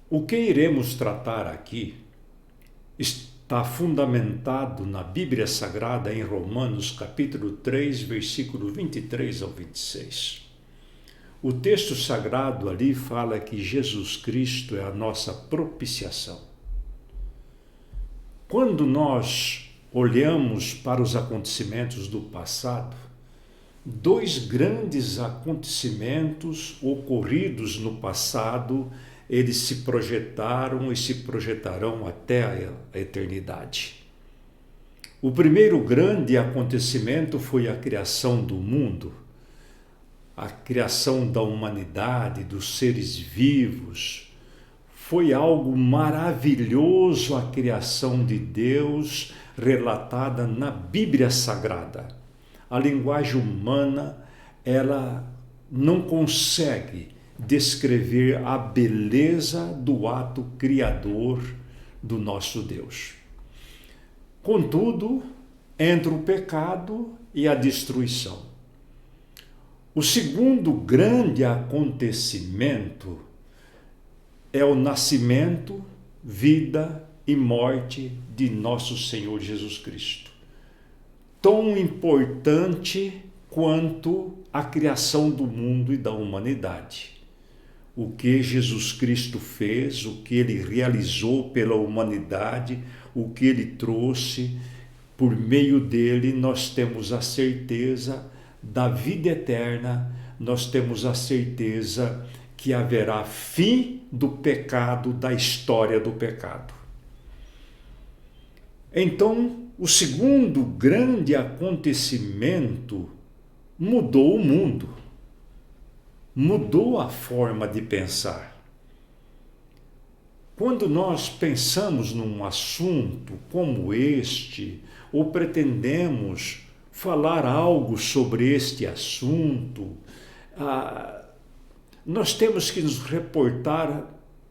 O que iremos tratar aqui está fundamentado na Bíblia Sagrada em Romanos capítulo 3, versículo 23 ao 26. O texto sagrado ali fala que Jesus Cristo é a nossa propiciação. Quando nós olhamos para os acontecimentos do passado, dois grandes acontecimentos ocorridos no passado, eles se projetaram e se projetarão até a eternidade. O primeiro grande acontecimento foi a criação do mundo, a criação da humanidade, dos seres vivos. Foi algo maravilhoso a criação de Deus relatada na Bíblia Sagrada. A linguagem humana, ela não consegue descrever a beleza do ato criador do nosso Deus. Contudo, entra o pecado e a destruição. O segundo grande acontecimento é o nascimento, vida e morte de nosso Senhor Jesus Cristo. Tão importante quanto a criação do mundo e da humanidade. O que Jesus Cristo fez, o que ele realizou pela humanidade, o que ele trouxe, por meio dele nós temos a certeza da vida eterna, nós temos a certeza que haverá fim do pecado, da história do pecado. Então, o segundo grande acontecimento mudou o mundo, mudou a forma de pensar. Quando nós pensamos num assunto como este, ou pretendemos falar algo sobre este assunto, nós temos que nos reportar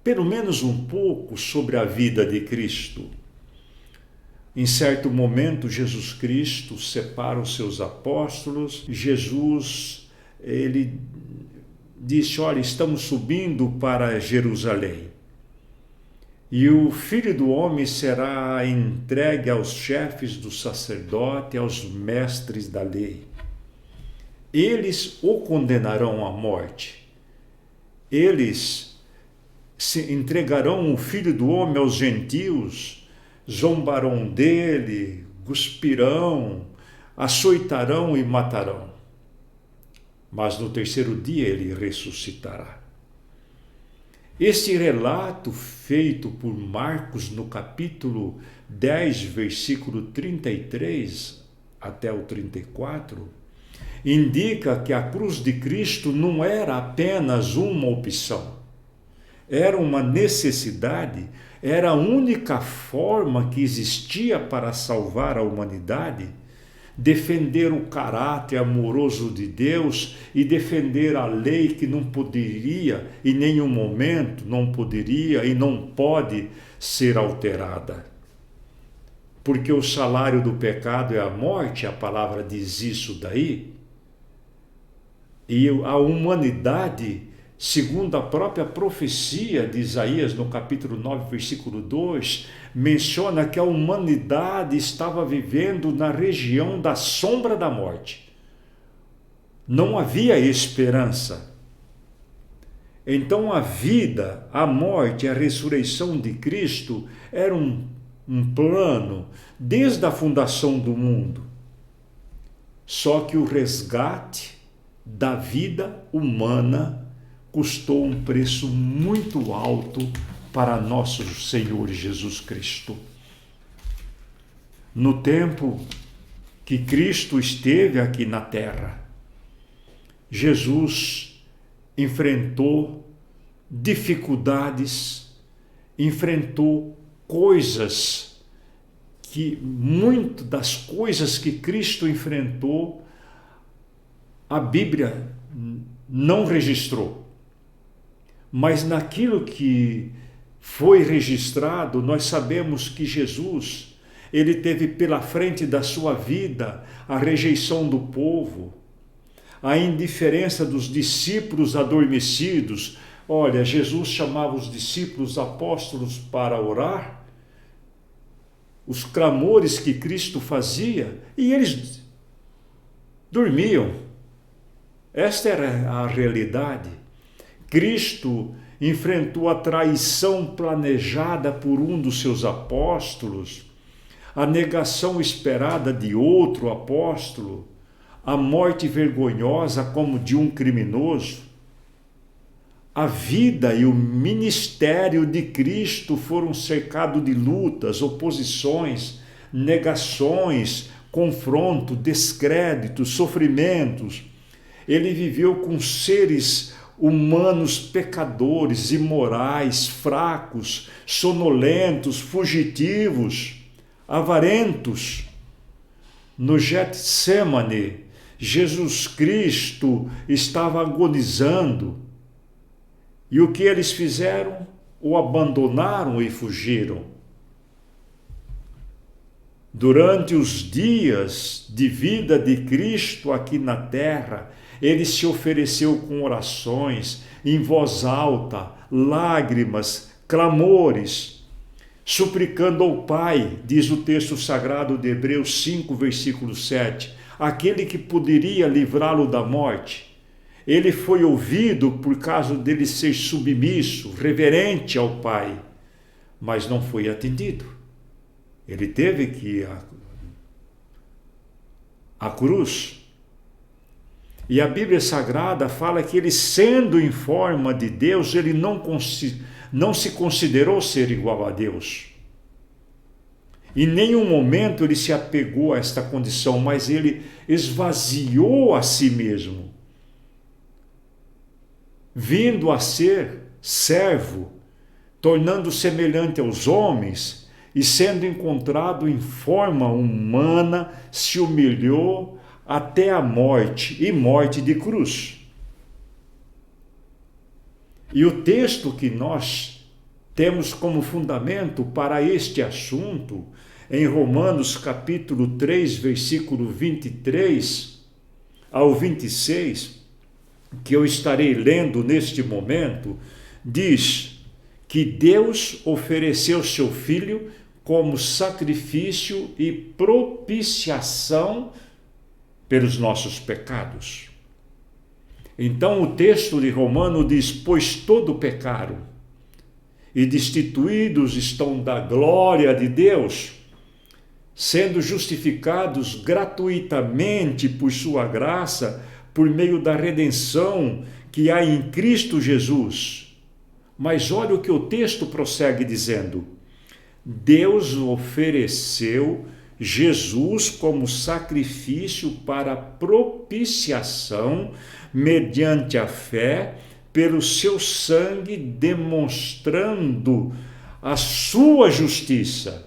pelo menos um pouco sobre a vida de Cristo. Em certo momento, Jesus Cristo separa os seus apóstolos. Jesus, ele disse, olha, estamos subindo para Jerusalém. E o Filho do Homem será entregue aos chefes do sacerdote, aos mestres da lei. Eles o condenarão à morte. Eles se entregarão o Filho do Homem aos gentios, zombarão dele, cuspirão, açoitarão e matarão. Mas no terceiro dia ele ressuscitará. Este relato feito por Marcos no capítulo 10, versículo 33 até o 34, indica que a cruz de Cristo não era apenas uma opção, era uma necessidade, era a única forma que existia para salvar a humanidade, defender o caráter amoroso de Deus e defender a lei que não poderia, em nenhum momento, não poderia e não pode ser alterada. Porque o salário do pecado é a morte, a palavra diz isso daí. E a humanidade, segundo a própria profecia de Isaías, no capítulo 9, versículo 2, menciona que a humanidade estava vivendo na região da sombra da morte. Não havia esperança. Então a vida, a morte, a ressurreição de Cristo era um plano desde a fundação do mundo. Só que o resgate da vida humana custou um preço muito alto para nosso Senhor Jesus Cristo. No tempo que Cristo esteve aqui na terra, Jesus enfrentou dificuldades, enfrentou coisas que, muito das coisas que Cristo enfrentou, a Bíblia não registrou. Mas naquilo que foi registrado, nós sabemos que Jesus, ele teve pela frente da sua vida a rejeição do povo, a indiferença dos discípulos adormecidos. Olha, Jesus chamava os discípulos apóstolos para orar, os clamores que Cristo fazia, e eles dormiam. Esta era a realidade. Cristo enfrentou a traição planejada por um dos seus apóstolos, a negação esperada de outro apóstolo, a morte vergonhosa como de um criminoso. A vida e o ministério de Cristo foram cercados de lutas, oposições, negações, confronto, descréditos, sofrimentos. Ele viveu com seres humanos pecadores, imorais, fracos, sonolentos, fugitivos, avarentos. No Getsêmani, Jesus Cristo estava agonizando. E o que eles fizeram? O abandonaram e fugiram. Durante os dias de vida de Cristo aqui na terra, ele se ofereceu com orações, em voz alta, lágrimas, clamores, suplicando ao Pai, diz o texto sagrado de Hebreus 5, versículo 7, aquele que poderia livrá-lo da morte. Ele foi ouvido por causa dele ser submisso, reverente ao Pai, mas não foi atendido. Ele teve que ir à cruz. E a Bíblia Sagrada fala que ele, sendo em forma de Deus, ele não se considerou ser igual a Deus. Em nenhum momento ele se apegou a esta condição, mas ele esvaziou a si mesmo, vindo a ser servo, tornando semelhante aos homens, e sendo encontrado em forma humana, se humilhou até a morte, e morte de cruz. E o texto que nós temos como fundamento para este assunto, em Romanos capítulo 3, versículo 23 ao 26, que eu estarei lendo neste momento, diz que Deus ofereceu seu Filho como sacrifício e propiciação pelos nossos pecados. Então o texto de Romano diz: pois todo pecaram e destituídos estão da glória de Deus, sendo justificados gratuitamente por sua graça, por meio da redenção que há em Cristo Jesus. Mas olha o que o texto prossegue dizendo: Deus ofereceu Jesus como sacrifício para propiciação mediante a fé, pelo seu sangue, demonstrando a sua justiça.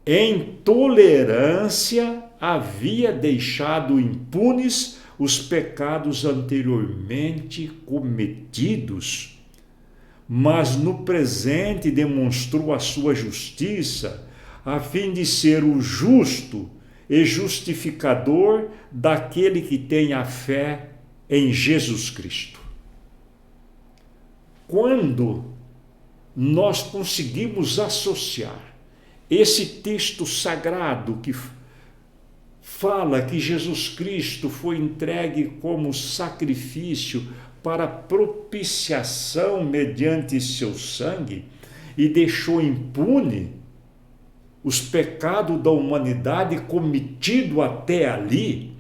Em tolerância havia deixado impunes os pecados anteriormente cometidos, mas no presente demonstrou a sua justiça, a fim de ser o justo e justificador daquele que tem a fé em Jesus Cristo. Quando nós conseguimos associar esse texto sagrado que fala que Jesus Cristo foi entregue como sacrifício para propiciação mediante seu sangue e deixou impune os pecados da humanidade cometido até ali,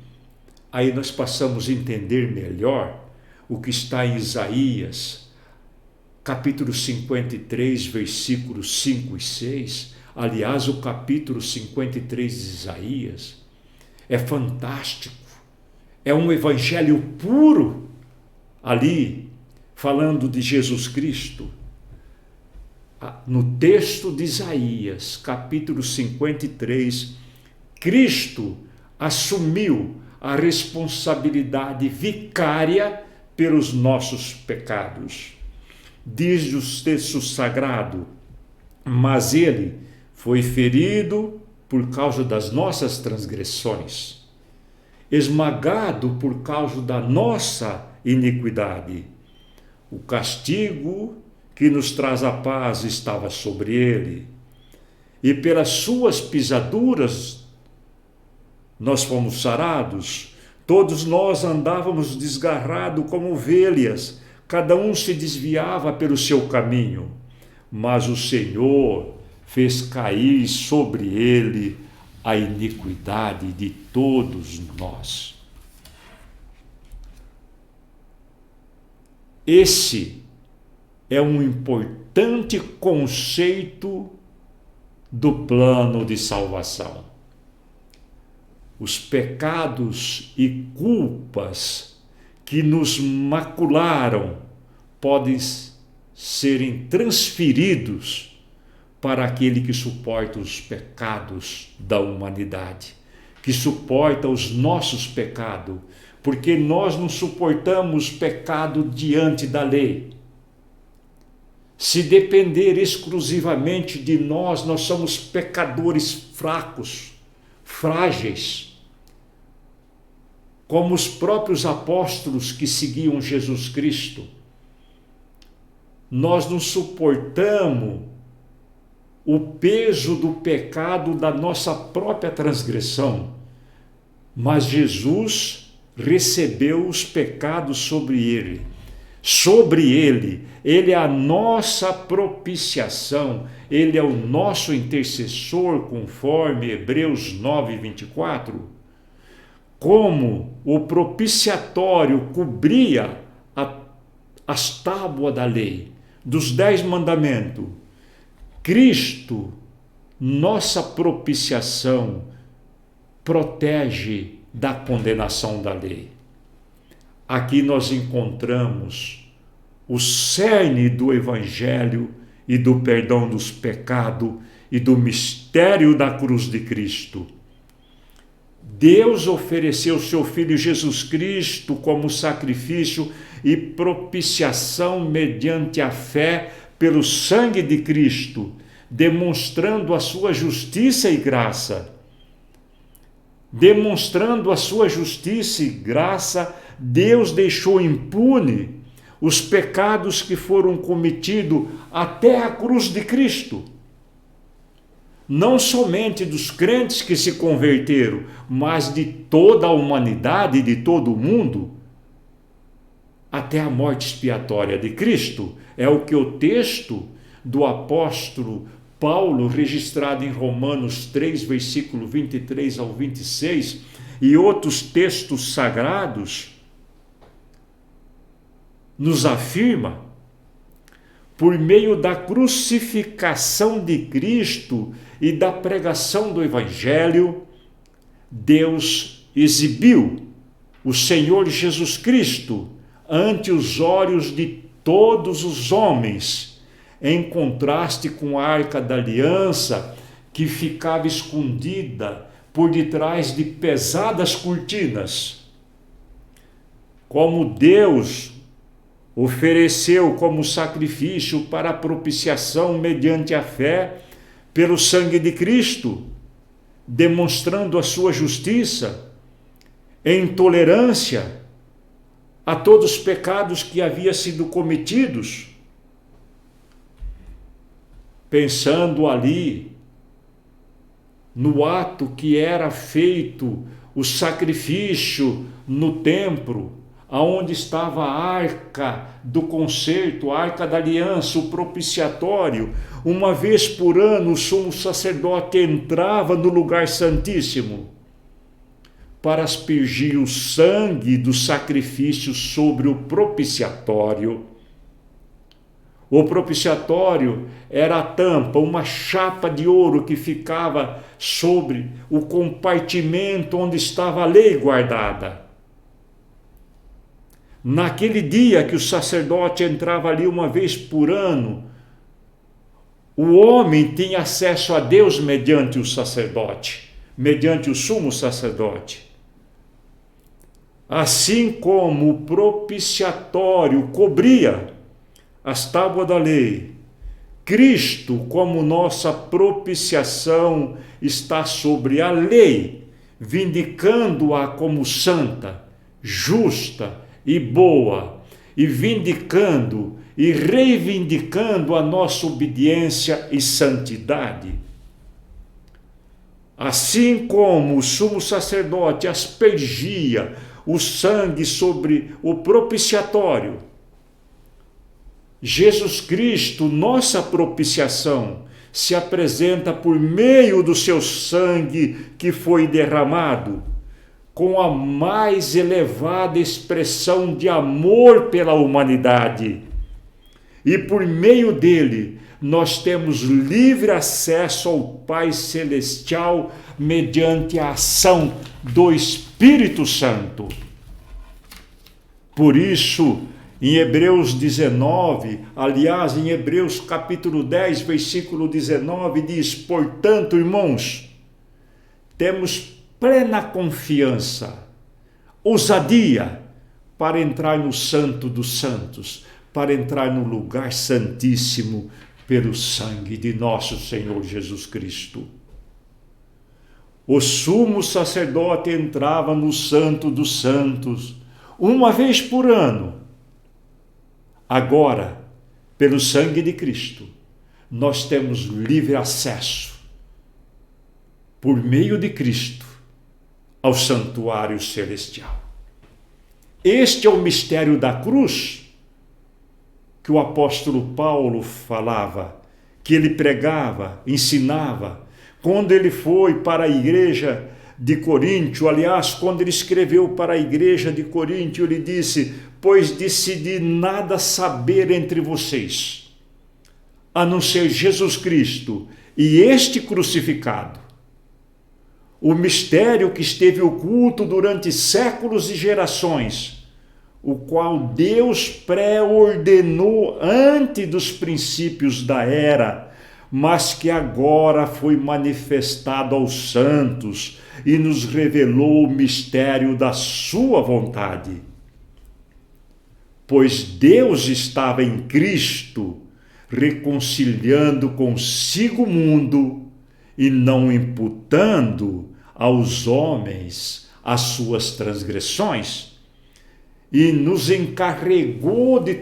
aí nós passamos a entender melhor o que está em Isaías, capítulo 53, versículos 5 e 6. Aliás, o capítulo 53 de Isaías é fantástico, é um evangelho puro, ali, falando de Jesus Cristo. No texto de Isaías, capítulo 53, Cristo assumiu a responsabilidade vicária pelos nossos pecados. Diz o texto sagrado: mas ele foi ferido por causa das nossas transgressões, esmagado por causa da nossa iniquidade. O castigo que nos traz a paz estava sobre ele, e pelas suas pisaduras nós fomos sarados. Todos nós andávamos desgarrados como ovelhas, cada um se desviava pelo seu caminho, mas o Senhor fez cair sobre ele a iniquidade de todos nós. Esse é um importante conceito do plano de salvação. Os pecados e culpas que nos macularam podem serem transferidos para aquele que suporta os pecados da humanidade, que suporta os nossos pecados, porque nós não suportamos pecado diante da lei. Se depender exclusivamente de nós, nós somos pecadores fracos, frágeis, como os próprios apóstolos que seguiam Jesus Cristo. Nós não suportamos o peso do pecado da nossa própria transgressão, mas Jesus recebeu os pecados sobre ele. Ele é a nossa propiciação, ele é o nosso intercessor, conforme Hebreus 9, 24. Como o propiciatório cobria as tábuas da lei, dos 10 mandamentos, Cristo, nossa propiciação, protege da condenação da lei. Aqui nós encontramos o cerne do Evangelho e do perdão dos pecados e do mistério da cruz de Cristo. Deus ofereceu seu Filho Jesus Cristo como sacrifício e propiciação mediante a fé pelo sangue de Cristo, demonstrando a sua justiça e graça. Demonstrando a sua justiça e graça, Deus deixou impune os pecados que foram cometidos até a cruz de Cristo. Não somente dos crentes que se converteram, mas de toda a humanidade, de todo o mundo, até a morte expiatória de Cristo. É o que o texto do apóstolo Paulo, registrado em Romanos 3, versículo 23 ao 26, e outros textos sagrados, nos afirma. Por meio da crucificação de Cristo e da pregação do Evangelho, Deus exibiu o Senhor Jesus Cristo ante os olhos de todos os homens, em contraste com a Arca da Aliança, que ficava escondida por detrás de pesadas cortinas. Como Deus ofereceu como sacrifício para a propiciação mediante a fé pelo sangue de Cristo, demonstrando a sua justiça em tolerância a todos os pecados que haviam sido cometidos, pensando ali no ato que era feito o sacrifício no templo, aonde estava a arca do concerto, a arca da aliança, o propiciatório. Uma vez por ano o sumo sacerdote entrava no lugar santíssimo para aspergir o sangue do sacrifício sobre o propiciatório. O propiciatório era a tampa, uma chapa de ouro que ficava sobre o compartimento onde estava a lei guardada. Naquele dia que o sacerdote entrava ali uma vez por ano, o homem tinha acesso a Deus mediante o sacerdote, mediante o sumo sacerdote. Assim como o propiciatório cobria as tábuas da lei, Cristo, como nossa propiciação, está sobre a lei, vindicando-a como santa, justa e boa, e vindicando e reivindicando a nossa obediência e santidade. Assim como o sumo sacerdote aspergia o sangue sobre o propiciatório, Jesus Cristo, nossa propiciação, se apresenta por meio do seu sangue que foi derramado, com a mais elevada expressão de amor pela humanidade. E por meio dele, nós temos livre acesso ao Pai Celestial mediante a ação do Espírito Santo. Por isso, em Hebreus 19, aliás, em Hebreus capítulo 10, versículo 19, diz: portanto, irmãos, temos plena confiança, ousadia, para entrar no Santo dos Santos, para entrar no lugar santíssimo, pelo sangue de nosso Senhor Jesus Cristo. O sumo sacerdote entrava no Santo dos Santos uma vez por ano. Agora, pelo sangue de Cristo, nós temos livre acesso, por meio de Cristo, ao santuário celestial. Este é o mistério da cruz que o apóstolo Paulo falava, que ele pregava, ensinava, quando ele foi para a igreja de Coríntio. Aliás, quando ele escreveu para a igreja de Coríntio, ele disse: pois decidi nada saber entre vocês, a não ser Jesus Cristo e este crucificado. O mistério que esteve oculto durante séculos e gerações, o qual Deus pré-ordenou antes dos princípios da era, mas que agora foi manifestado aos santos e nos revelou o mistério da sua vontade. Pois Deus estava em Cristo, reconciliando consigo o mundo e não imputando aos homens as suas transgressões, e nos encarregou de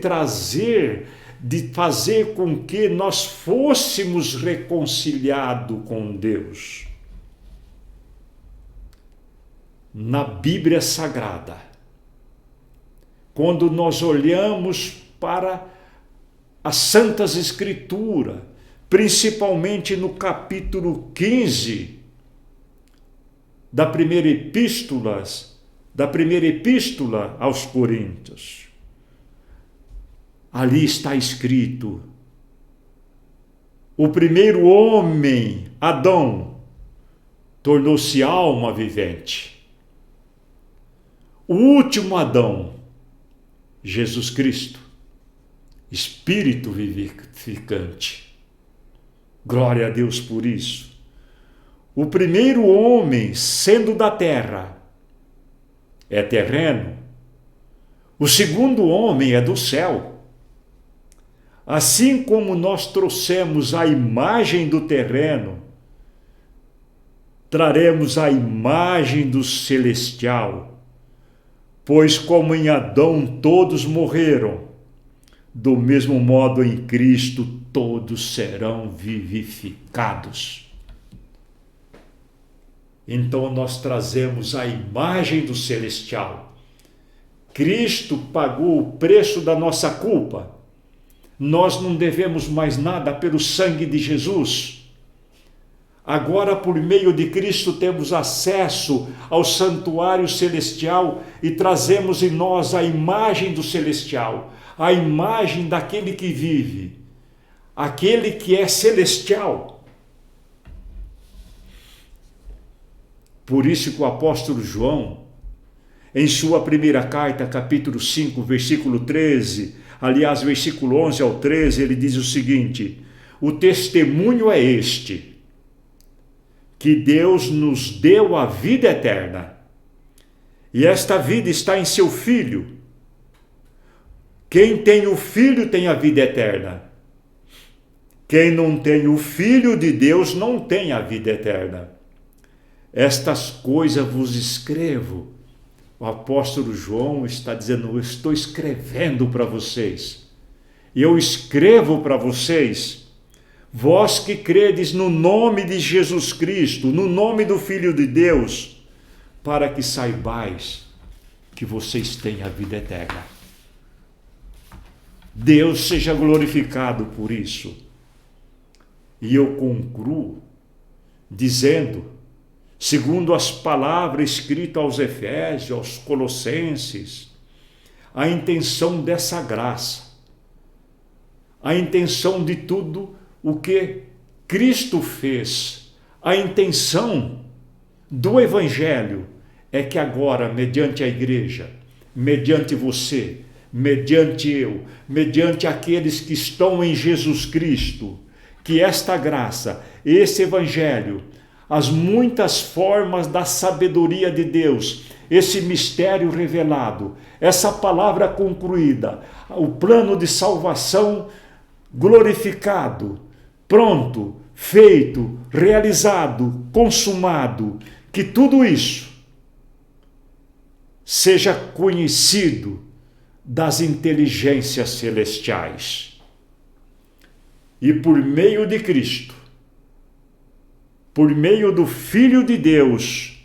fazer com que nós fôssemos reconciliados com Deus. Na Bíblia Sagrada, quando nós olhamos para as Santas Escrituras, principalmente no capítulo 15 da primeira epístola aos Coríntios, ali está escrito: o primeiro homem, Adão, tornou-se alma vivente. O último Adão, Jesus Cristo, espírito vivificante. Glória a Deus por isso. O primeiro homem, sendo da terra, é terreno. O segundo homem é do céu. Assim como nós trouxemos a imagem do terreno, traremos a imagem do celestial. Pois como em Adão todos morreram, do mesmo modo em Cristo todos serão vivificados. Então nós trazemos a imagem do celestial. Cristo pagou o preço da nossa culpa. Nós não devemos mais nada pelo sangue de Jesus. Agora, por meio de Cristo, temos acesso ao santuário celestial e trazemos em nós a imagem do celestial, a imagem daquele que vive, aquele que é celestial. Por isso que o apóstolo João, em sua primeira carta, capítulo 5, versículo 13, aliás, versículo 11 ao 13, ele diz o seguinte: o testemunho é este, que Deus nos deu a vida eterna, e esta vida está em seu Filho. Quem tem o Filho tem a vida eterna. Quem não tem o Filho de Deus não tem a vida eterna. Estas coisas vos escrevo O apóstolo João está dizendo: eu estou escrevendo para vocês. Eu escrevo para vocês, vós que credes no nome de Jesus Cristo, no nome do Filho de Deus, para que saibais que vocês têm a vida eterna. Deus seja glorificado por isso. E eu concluo dizendo, segundo as palavras escritas aos Efésios, aos Colossenses, a intenção dessa graça, a intenção de tudo o que Cristo fez, a intenção do Evangelho é que agora, mediante a igreja, mediante você, mediante eu, mediante aqueles que estão em Jesus Cristo, que esta graça, esse Evangelho, as muitas formas da sabedoria de Deus, esse mistério revelado, essa palavra concluída, o plano de salvação glorificado, pronto, feito, realizado, consumado, que tudo isso seja conhecido das inteligências celestiais. E por meio de Cristo, por meio do Filho de Deus,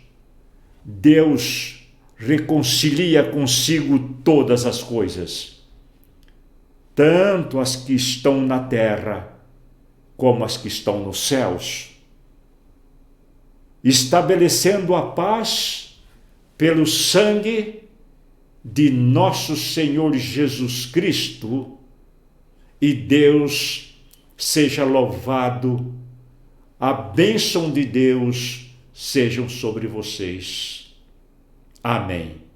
Deus reconcilia consigo todas as coisas, tanto as que estão na terra, como as que estão nos céus, estabelecendo a paz pelo sangue de nosso Senhor Jesus Cristo, e Deus seja louvado, a bênção de Deus sejam sobre vocês. Amém.